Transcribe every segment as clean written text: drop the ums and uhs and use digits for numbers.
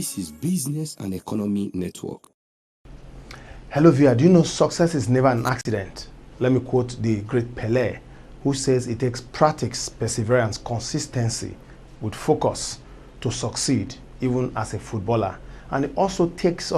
This is Business and Economy Network. Hello viewer, do you know success is never an accident? Let me quote the great Pelé, who says it takes practice, perseverance, consistency with focus to succeed, even as a footballer. And it also takes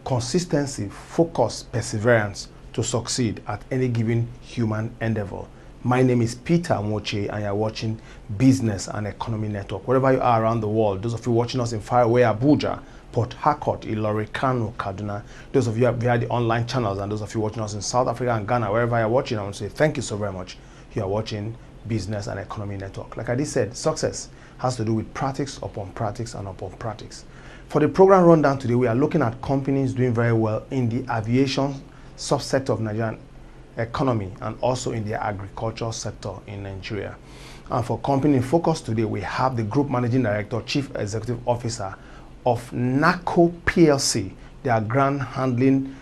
consistency, focus, perseverance to succeed at any given human endeavor. My name is Peter Moche, and you're watching Business and Economy Network. Wherever you are around the world, those of you watching us in faraway Abuja, Port Harcourt, Ilori, Kano, Kaduna, those of you via the online channels, and those of you watching us in South Africa and Ghana, wherever you're watching, I want to say thank you so very much. You are watching Business and Economy Network. Like I just said, success has to do with practice upon practice and upon practice. For the program rundown today, we are looking at companies doing very well in the aviation subsector of Nigerian economy and also in the agricultural sector in Nigeria. And for company in focus today, we have the Group Managing Director, Chief Executive Officer of N.A.H.C.O PLC, their ground handling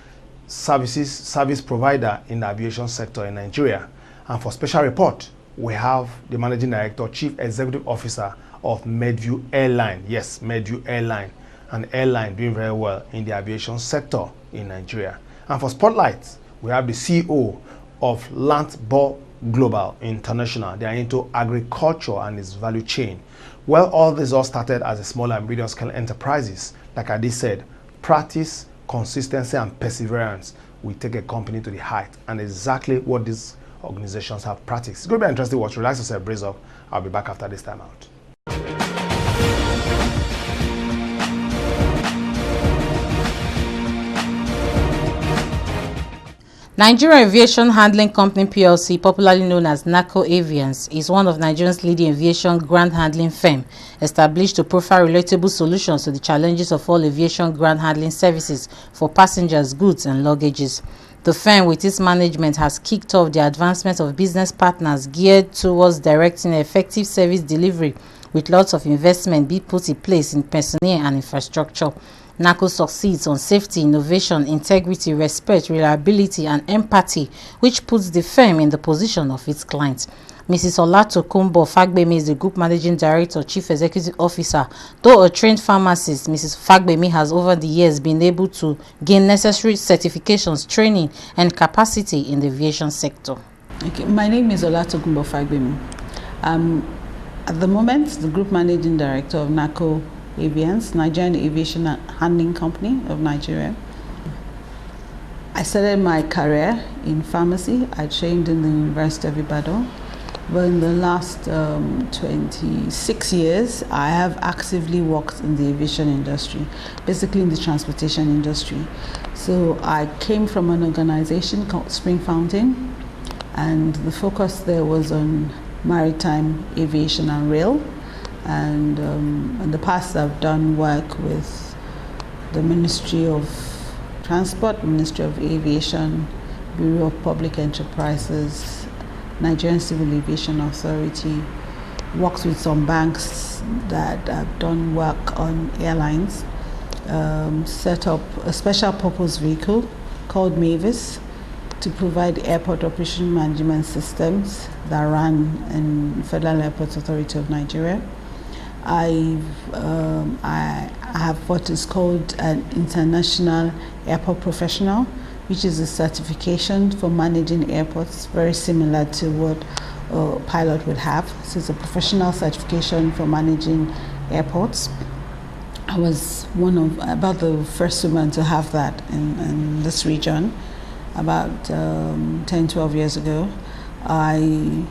service provider in the aviation sector in Nigeria. And for special report, we have the Managing Director, Chief Executive Officer of Medview Airline. Yes, Medview Airline, an airline doing very well in the aviation sector in Nigeria. And for Spotlight, we have the CEO of Lantbruk Global International. They are into agriculture and its value chain. Well, all this all started as a small and medium scale enterprises. Like I did said, practice, consistency, and perseverance will take a company to the height, and exactly what these organizations have practiced. It's going to be interesting watch. Relax yourself, brace up. I'll be back after this time out. Nigeria Aviation Handling Company PLC, popularly known as N.A.H.C.O Avians, is one of Nigeria's leading aviation ground handling firm, established to profile relatable solutions to the challenges of all aviation ground handling services for passengers, goods, and luggages. The firm, with its management, has kicked off the advancement of business partners geared towards directing effective service delivery, with lots of investment being put in place in personnel and infrastructure. N.A.H.C.O succeeds on safety, innovation, integrity, respect, reliability, and empathy, which puts the firm in the position of its clients. Mrs. Olatokunbo Fagbemi is the Group Managing Director, Chief Executive Officer. Though a trained pharmacist, Mrs. Fagbemi has over the years been able to gain necessary certifications, training, and capacity in the aviation sector. Okay, my name is Olatokunbo Fagbemi. At the moment, the Group Managing Director of N.A.H.C.O Avians, Nigerian Aviation Handling Company of Nigeria. I started my career in pharmacy. I trained in the University of Ibadan. But in the last 26 years, I have actively worked in the aviation industry, basically in the transportation industry. So I came from an organization called Spring Fountain, and the focus there was on maritime aviation and rail. And in the past, I've done work with the Ministry of Transport, Ministry of Aviation, Bureau of Public Enterprises, Nigerian Civil Aviation Authority, worked with some banks that have done work on airlines, set up a special purpose vehicle called Mavis to provide airport operation management systems that run in Federal Airports Authority of Nigeria. I have what is called an International Airport Professional, which is a certification for managing airports, very similar to what a pilot would have. So it's a professional certification for managing airports. I was about the first woman to have that in this region about 10-12 years ago. I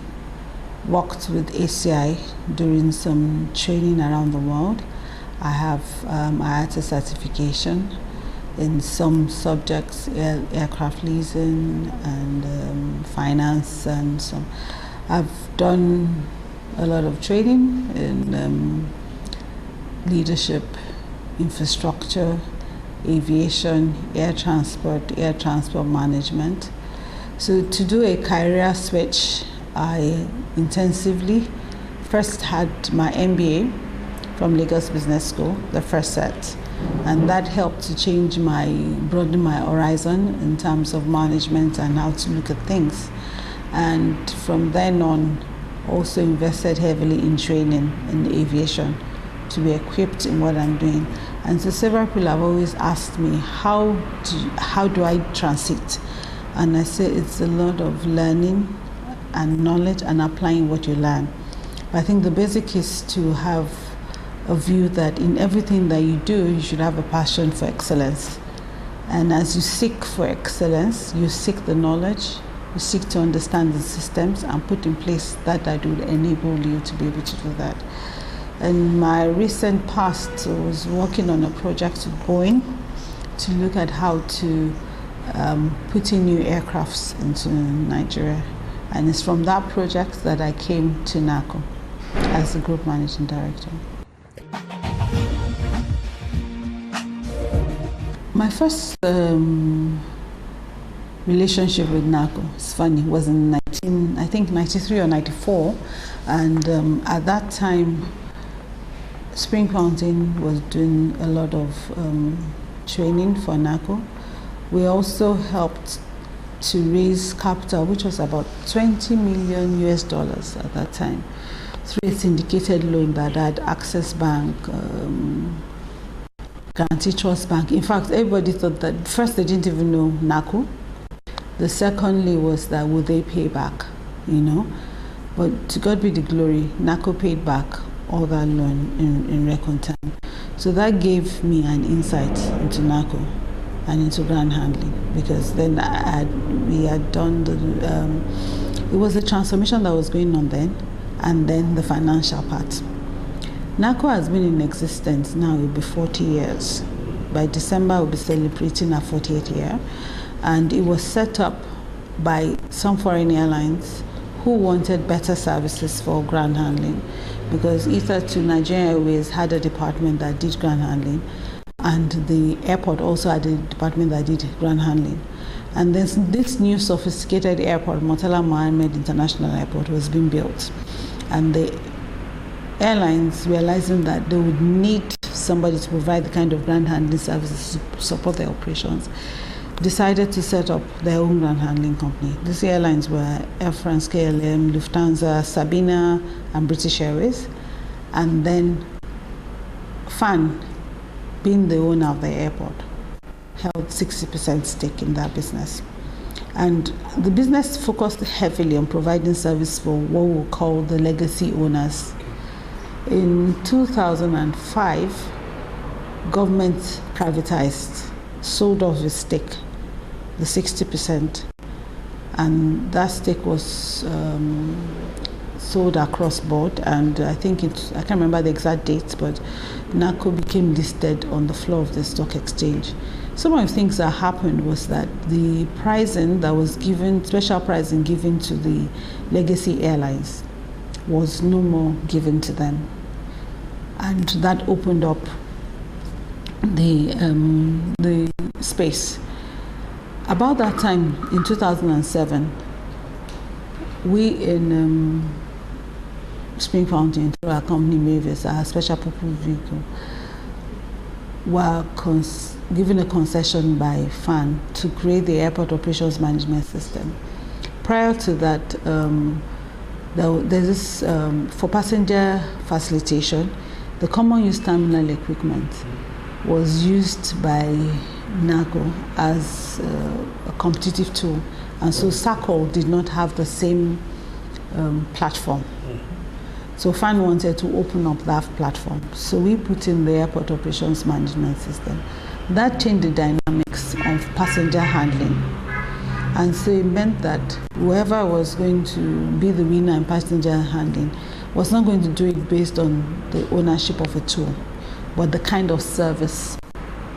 worked with ACI during some training around the world. I have IATA certification in some subjects, aircraft leasing and finance, and some. I've done a lot of training in leadership, infrastructure, aviation, air transport management. So to do a career switch, I intensively first had my MBA from Lagos Business School, the first set, and that helped to broaden my horizon in terms of management and how to look at things. And from then on, also invested heavily in training in aviation to be equipped in what I'm doing. And so several people have always asked me, how do I transit? And I say it's a lot of learning and knowledge and applying what you learn. I think the basic is to have a view that in everything that you do, you should have a passion for excellence. And as you seek for excellence, you seek the knowledge, you seek to understand the systems and put in place that would enable you to be able to do that. In my recent past, I was working on a project with Boeing to look at how to put in new aircrafts into Nigeria. And it's from that project that I came to N.A.H.C.O as the Group Managing Director. My first relationship with N.A.H.C.O, it's funny, was in 93 or 94. And at that time, Spring Fountain was doing a lot of training for N.A.H.C.O. We also helped to raise capital, which was about $20 million at that time, through a syndicated loan that had Access Bank, Guarantee Trust Bank. In fact, everybody thought that first they didn't even know N.A.H.C.O. The secondly was that would they pay back, But to God be the glory, N.A.H.C.O paid back all that loan in record time. So that gave me an insight into N.A.H.C.O and into ground handling, because then we had done it was a transformation that was going on then, and then the financial part. N.A.H.C.O has been in existence now, it will be 40 years. By December, we'll be celebrating our 40th year. And it was set up by some foreign airlines who wanted better services for ground handling, because either to Nigerian Airways had a department that did ground handling, and the airport also had a department that did ground handling. And then this new sophisticated airport, Murtala Mohammed International Airport, was being built. And the airlines, realizing that they would need somebody to provide the kind of ground handling services to support their operations, decided to set up their own ground handling company. These airlines were Air France, KLM, Lufthansa, Sabina, and British Airways. And then FAN, being the owner of the airport, held 60% stake in that business. And the business focused heavily on providing service for what we call the legacy owners. In 2005, government privatized, sold off its stake, the 60%, and that stake was sold across board, and I can't remember the exact dates, but N.A.H.C.O became listed on the floor of the stock exchange. Some of the things that happened was that the pricing that was given, special pricing given to the legacy airlines, was no more given to them. And that opened up the space. About that time, in 2007, we in Spring Fountain, through our company Mavis, our special purpose vehicle, were given a concession by FAN to create the airport operations management system. Prior to that, there's this, for passenger facilitation, the common use terminal equipment was used by N.A.H.C.O as a competitive tool, and so N.A.H.C.O did not have the same platform. So FAN wanted to open up that platform. So we put in the airport operations management system. That changed the dynamics of passenger handling. And so it meant that whoever was going to be the winner in passenger handling was not going to do it based on the ownership of a tool, but the kind of service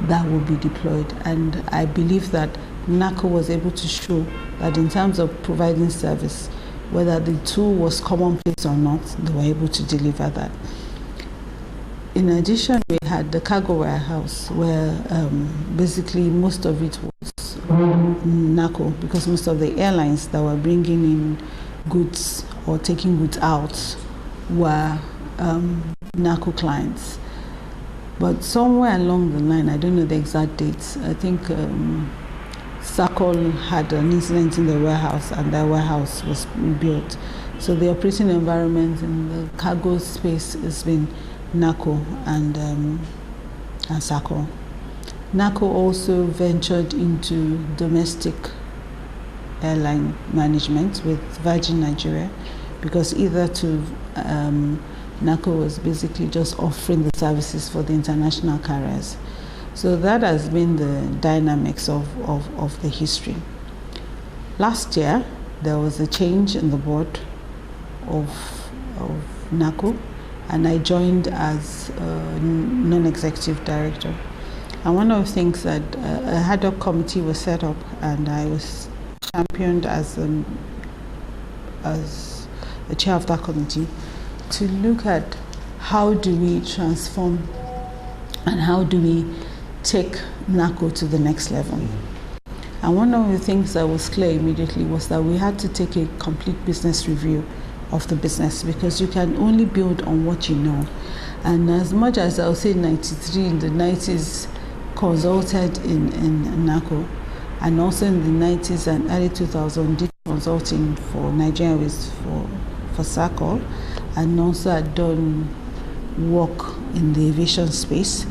that will be deployed. And I believe that N.A.H.C.O was able to show that in terms of providing service, whether the tool was commonplace or not, they were able to deliver that. In addition, we had the cargo warehouse, where basically most of it was N.A.H.C.O, because most of the airlines that were bringing in goods or taking goods out were N.A.H.C.O clients. But somewhere along the line, I don't know the exact dates, I think N.A.H.C.O had an incident in the warehouse, and their warehouse was rebuilt. So the operating environment in the cargo space has been N.A.H.C.O and N.A.H.C.O. N.A.H.C.O also ventured into domestic airline management with Virgin Nigeria, because either to N.A.H.C.O was basically just offering the services for the international carriers. So that has been the dynamics of the history. Last year, there was a change in the board of N.A.H.C.O, and I joined as non-executive director. And one of the things that a ad hoc committee was set up, and I was championed as the chair of that committee, to look at how do we transform and how do we take N.A.H.C.O to the next level. And one of the things that was clear immediately was that we had to take a complete business review of the business, because you can only build on what you know. And as much as I'll say 93, in the 90s, consulted in N.A.H.C.O, and also in the 90s and early 2000s did consulting for Nigeria for N.A.H.C.O, and also had done work in the aviation space.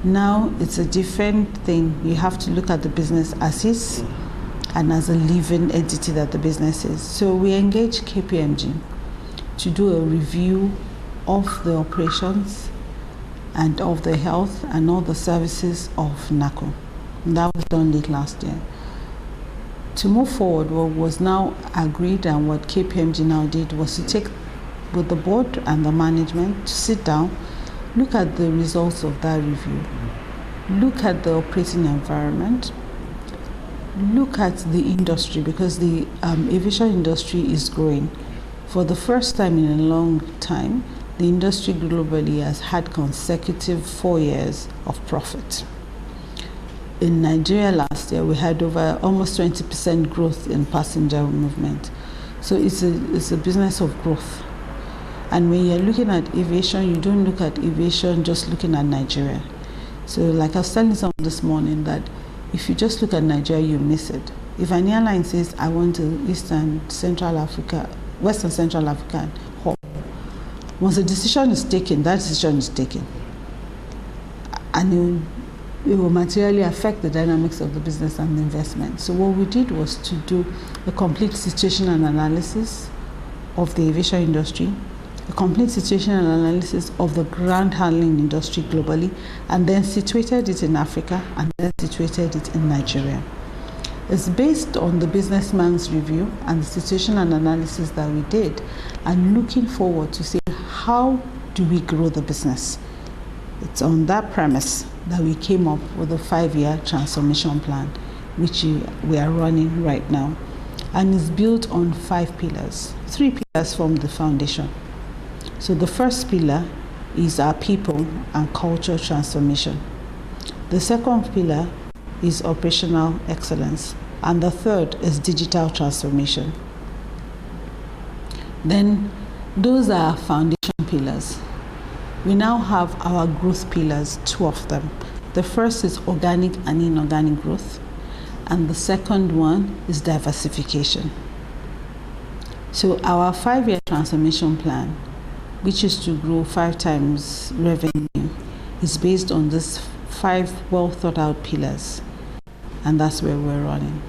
Now it's a different thing. You have to look at the business as is and as a living entity that the business is. So we engaged KPMG to do a review of the operations and of the health and all the services of N.A.H.C.O. And that was done late last year. To move forward, what was now agreed and what KPMG now did was to take with the board and the management to sit down, look at the results of that review, look at the operating environment, look at the industry, because the aviation industry is growing. For the first time in a long time, the industry globally has had consecutive 4 years of profit. In Nigeria last year, we had over almost 20% growth in passenger movement. So it's a business of growth. And when you're looking at aviation, you don't look at aviation just looking at Nigeria. So like I was telling someone this morning, that if you just look at Nigeria, you miss it. If an airline says, I want to Western Central Africa hub, once a decision is taken, that decision is taken. And it will materially affect the dynamics of the business and the investment. So what we did was to do a complete situational analysis of the aviation industry, a complete situational analysis of the ground handling industry globally, and then situated it in Africa, and then situated it in Nigeria. It's based on the businessman's review and the situational analysis that we did, and looking forward to see how do we grow the business. It's on that premise that we came up with a 5-year transformation plan, which we are running right now. And it's built on 5 pillars. 3 pillars form the foundation. So the first pillar is our people and culture transformation. The second pillar is operational excellence. And the third is digital transformation. Then those are our foundation pillars. We now have our growth pillars, 2 of them. The first is organic and inorganic growth, and the second one is diversification. So our 5-year transformation plan, which is to grow 5 times revenue, is based on these 5 well thought out pillars, and that's where we're running.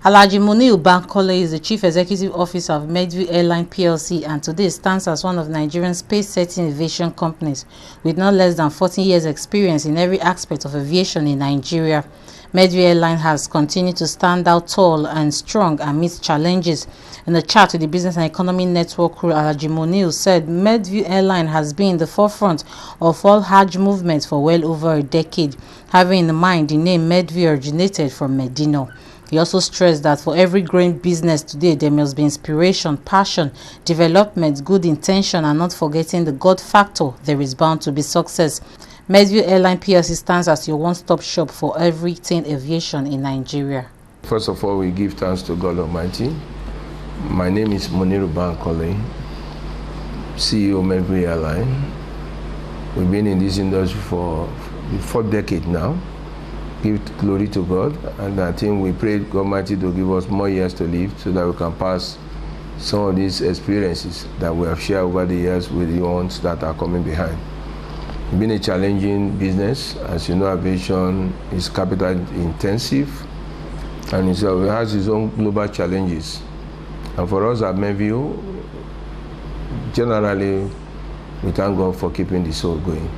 Alhaji Muniru Bankole is the Chief Executive Officer of Medview Airline PLC, and today stands as one of Nigeria's space-setting aviation companies with not less than 14 years experience in every aspect of aviation in Nigeria. Medview Airline has continued to stand out tall and strong amidst challenges. In a chat with the Business and Economy Network crew, Alhaji Muniru said Medview Airline has been in the forefront of all Hajj movements for well over a decade, having in mind the name Medview originated from Medina. He also stressed that for every growing business today, there must be inspiration, passion, development, good intention, and not forgetting the God factor. There is bound to be success. Medview Airline PLC stands as your one-stop shop for everything aviation in Nigeria. First of all, we give thanks to God Almighty. My name is Muniru Bankole, CEO Medview Airline. We've been in this industry for the 4th decade now. give glory to God, and I think we pray God Almighty to give us more years to live so that we can pass some of these experiences that we have shared over the years with the ones that are coming behind. It's been a challenging business. As you know, aviation is capital intensive, and it has its own global challenges. And for us at Mayview, generally, we thank God for keeping the soul going.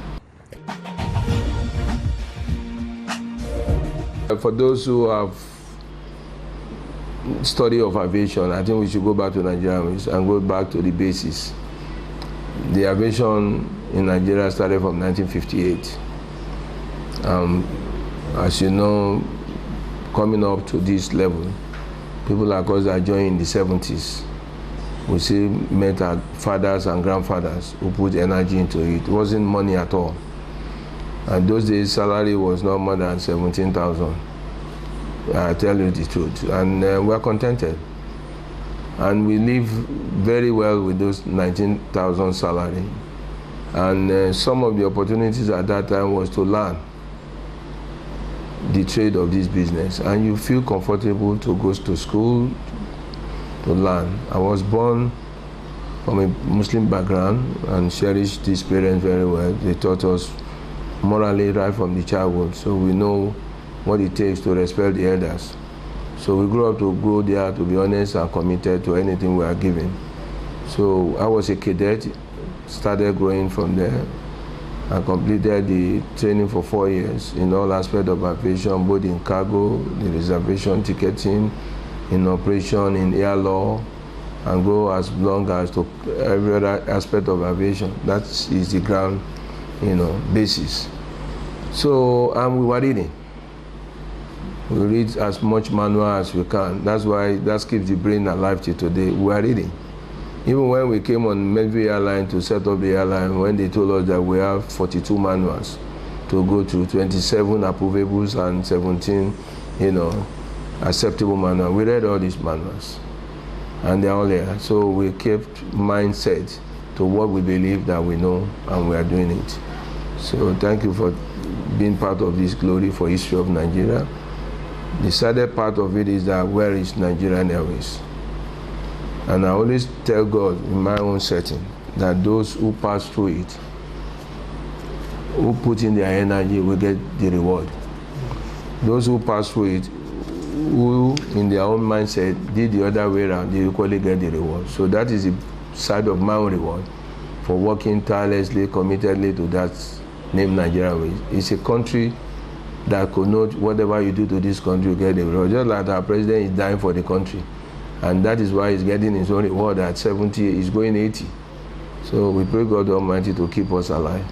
For those who have study of aviation, I think we should go back to Nigeria and go back to the basis. The aviation in Nigeria started from 1958. As you know, coming up to this level, people like us that joined in the 70s, we see met our fathers and grandfathers who put energy into it. It wasn't money at all. And those days, salary was not more than 17,000. I tell you the truth. And we're contented. And we live very well with those 19,000 salary. And some of the opportunities at that time was to learn the trade of this business. And you feel comfortable to go to school to learn. I was born from a Muslim background and cherished these parents very well. They taught us morally right from the childhood, so we know what it takes to respect the elders. So we grew up to go there to be honest and committed to anything we are given. So I was a cadet, started growing from there. I completed the training for 4 years in all aspects of aviation, both in cargo, the reservation, ticketing, in operation, in air law, and go as long as to every other aspect of aviation. That is the ground, basis. So we were reading. We read as much manual as we can. That's why that keeps the brain alive till today. We are reading. Even when we came on Mayview Airline to set up the airline, when they told us that we have 42 manuals to go through, 27 approvables and 17, acceptable manuals. We read all these manuals, and they're all there. So we kept mindset to what we believe that we know, and we are doing it. So thank you for being part of this glory for history of Nigeria. The saddest part of it is that where is Nigerian Airways? And I always tell God in my own setting that those who pass through it, who put in their energy, will get the reward. Those who pass through it, who in their own mindset did the other way around, they equally get the reward. So that is the side of my own reward for working tirelessly, committedly to that name Nigeria Airways. It's a country that could note whatever you do to this country, you get the reward. Just like our president is dying for the country. And that is why he's getting his own reward at 70, he's going 80. So we pray God Almighty to keep us alive.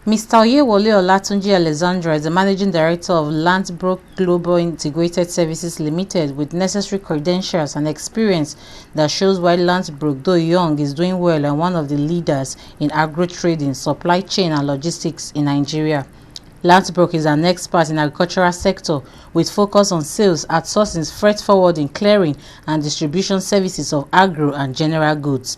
Mr. Oyewole Olatunji Alexandra is the Managing Director of Lantbruk Global Integrated Services Limited with necessary credentials and experience that shows why Lantbruk, though young, is doing well and one of the leaders in agro-trading, supply chain and logistics in Nigeria. Lantbruk is an expert in agricultural sector with focus on sales, outsourcing, freight forwarding, clearing and distribution services of agro and general goods.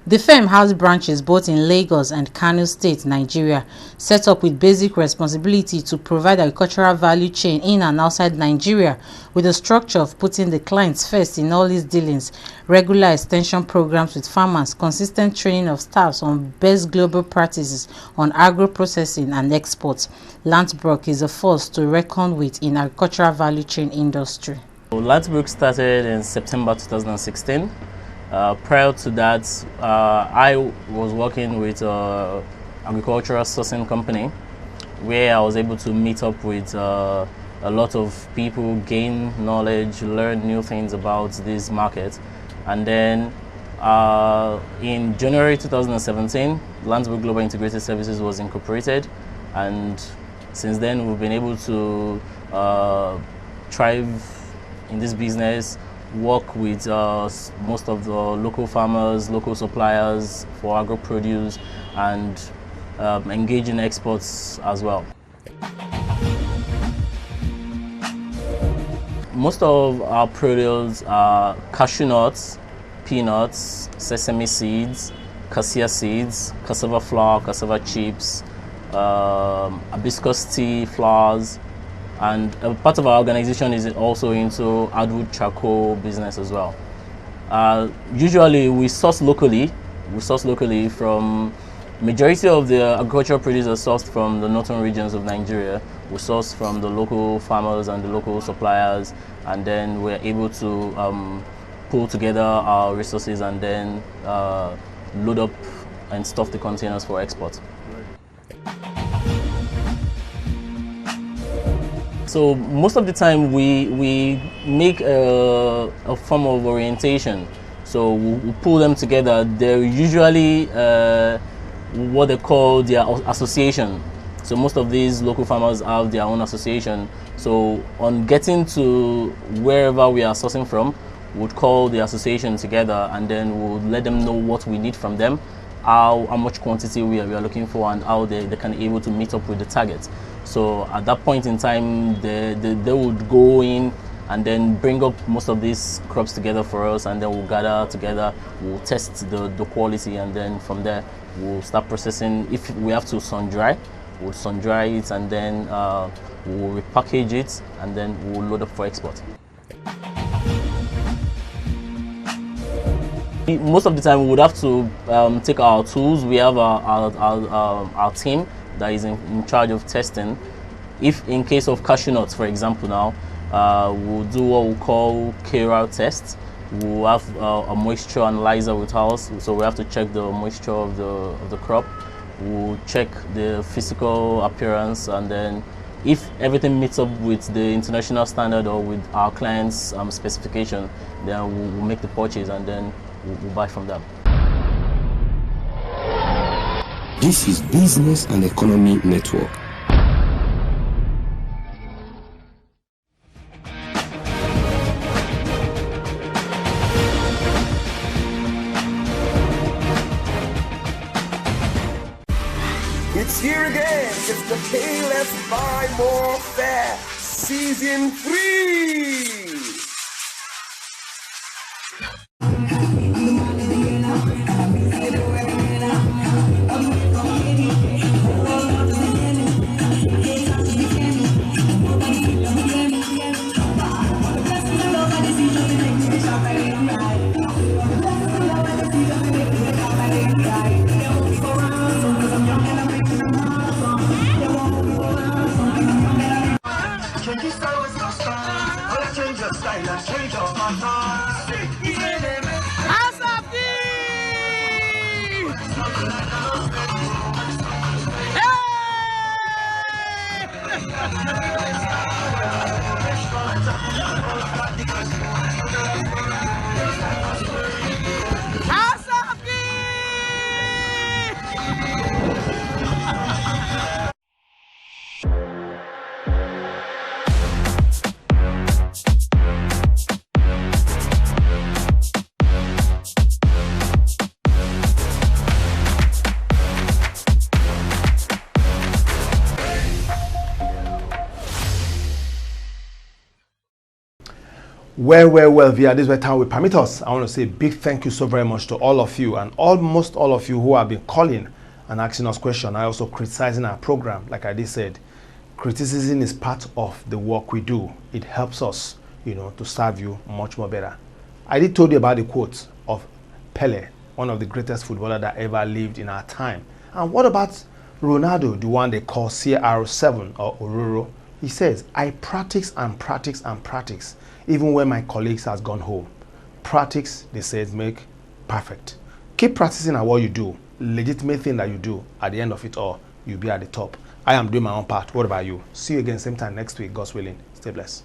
The firm has branches both in Lagos and Kano State, Nigeria, set up with basic responsibility to provide agricultural value chain in and outside Nigeria, with the structure of putting the clients first in all its dealings, regular extension programs with farmers, consistent training of staffs on best global practices on agro-processing and exports. Lantbruk is a force to reckon with in agricultural value chain industry. Lantbruk started in September 2016. Prior to that, I was working with an agricultural sourcing company where I was able to meet up with a lot of people, gain knowledge, learn new things about this market. And then in January 2017, Lantbruk Global Integrated Services was incorporated. And since then, we've been able to thrive in this business, work with most of the local farmers, local suppliers for agro-produce, and engage in exports as well. Most of our produce are cashew nuts, peanuts, sesame seeds, cassia seeds, cassava flour, cassava chips, hibiscus tea, flowers, and a part of our organization is also into hardwood charcoal business as well. Usually we source locally. We source locally from majority of the agricultural produce are sourced from the northern regions of Nigeria. We source from the local farmers and the local suppliers, and then we're able to pull together our resources and then load up and stuff the containers for export. So most of the time we make a form of orientation. So we pull them together. They're usually what they call their association. So most of these local farmers have their own association. So on getting to wherever we are sourcing from, we'd call the association together, and then we'll let them know what we need from them, how much quantity we are looking for, and how they can be able to meet up with the target. So at that point in time, they would go in and then bring up most of these crops together for us, and then we'll gather together, we'll test the quality, and then from there we'll start processing. If we have to sun dry, we'll sun dry it, and then we'll repackage it, and then we'll load up for export. Most of the time we would have to take our tools. We have our team that is in charge of testing. If in case of cashew nuts, for example, now we'll do what we call K-route test. We'll have a moisture analyzer with us, so we have to check the moisture of the crop. We'll check the physical appearance, and then if everything meets up with the international standard or with our client's specification, then we'll make the purchase, and then we'll buy from them. This is Business and Economy Network. It's here again. It's the Pay Less Buy More Fair Season 3. Well, via this time will permit us. I want to say a big thank you so very much to all of you, and almost all of you who have been calling and asking us questions. I also criticizing our program. Like I did said, criticism is part of the work we do. It helps us, to serve you much more better. I did told you about the quote of Pele, one of the greatest footballers that ever lived in our time. And what about Ronaldo, the one they call CR7 or Ororo? He says, I practice and practice and practice, even when my colleagues has gone home. Practice, they said, make perfect. Keep practicing at what you do. Legitimate thing that you do. At the end of it all, you'll be at the top. I am doing my own part. What about you? See you again same time next week, God's willing. Stay blessed.